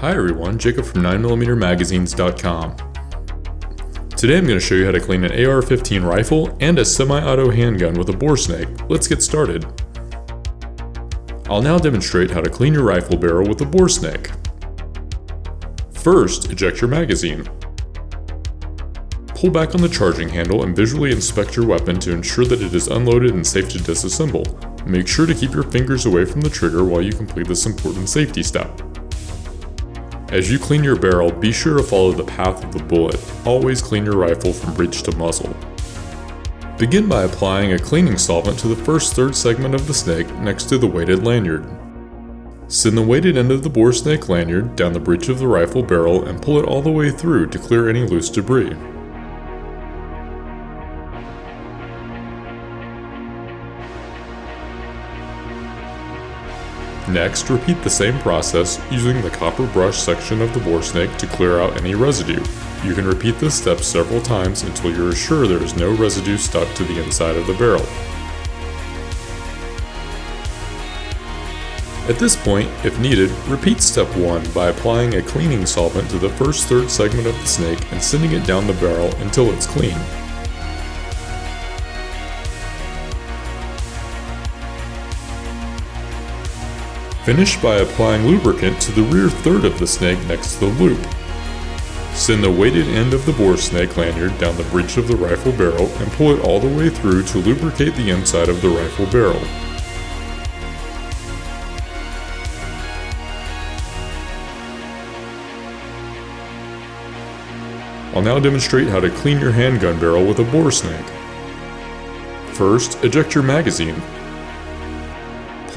Hi everyone, Jacob from 9mmagazines.com. Today I'm going to show you how to clean an AR-15 rifle and a semi-auto handgun with a bore snake. Let's get started. I'll now demonstrate how to clean your rifle barrel with a bore snake. First, eject your magazine. Pull back on the charging handle and visually inspect your weapon to ensure that it is unloaded and safe to disassemble. Make sure to keep your fingers away from the trigger while you complete this important safety step. As you clean your barrel, be sure to follow the path of the bullet. Always clean your rifle from breech to muzzle. Begin by applying a cleaning solvent to the first third segment of the snake next to the weighted lanyard. Send the weighted end of the bore snake lanyard down the breech of the rifle barrel and pull it all the way through to clear any loose debris. Next, repeat the same process using the copper brush section of the bore snake to clear out any residue. You can repeat this step several times until you are sure there is no residue stuck to the inside of the barrel. At this point, if needed, repeat step 1 by applying a cleaning solvent to the first third segment of the snake and sending it down the barrel until it's clean. Finish by applying lubricant to the rear third of the snake next to the loop. Send the weighted end of the bore snake lanyard down the breech of the rifle barrel and pull it all the way through to lubricate the inside of the rifle barrel. I'll now demonstrate how to clean your handgun barrel with a bore snake. First, eject your magazine.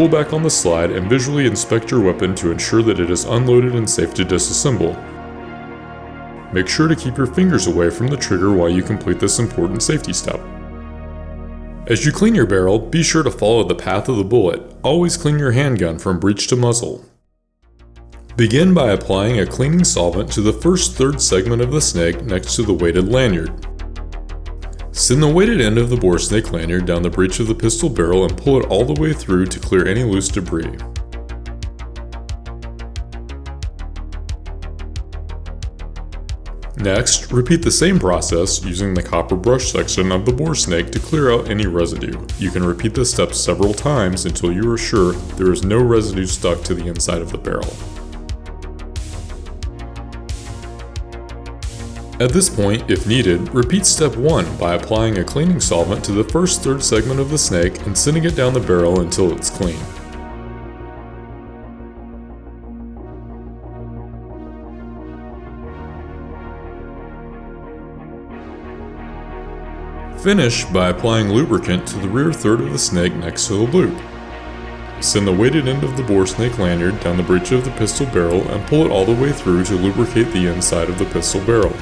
Pull back on the slide and visually inspect your weapon to ensure that it is unloaded and safe to disassemble. Make sure to keep your fingers away from the trigger while you complete this important safety step. As you clean your barrel, be sure to follow the path of the bullet. Always clean your handgun from breech to muzzle. Begin by applying a cleaning solvent to the first third segment of the snake next to the weighted lanyard. Send the weighted end of the bore snake lanyard down the breech of the pistol barrel and pull it all the way through to clear any loose debris. Next, repeat the same process using the copper brush section of the bore snake to clear out any residue. You can repeat this step several times until you are sure there is no residue stuck to the inside of the barrel. At this point, if needed, repeat step 1 by applying a cleaning solvent to the first third segment of the snake and sending it down the barrel until it's clean. Finish by applying lubricant to the rear third of the snake next to the loop. Send the weighted end of the bore snake lanyard down the breech of the pistol barrel and pull it all the way through to lubricate the inside of the pistol barrel.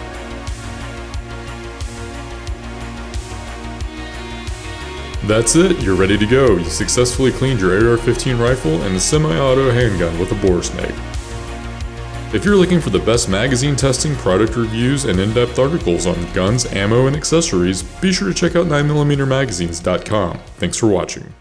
That's it, you're ready to go. You successfully cleaned your AR-15 rifle and a semi-auto handgun with a bore snake. If you're looking for the best magazine testing, product reviews, and in-depth articles on guns, ammo, and accessories, be sure to check out 9mmagazines.com. Thanks for watching.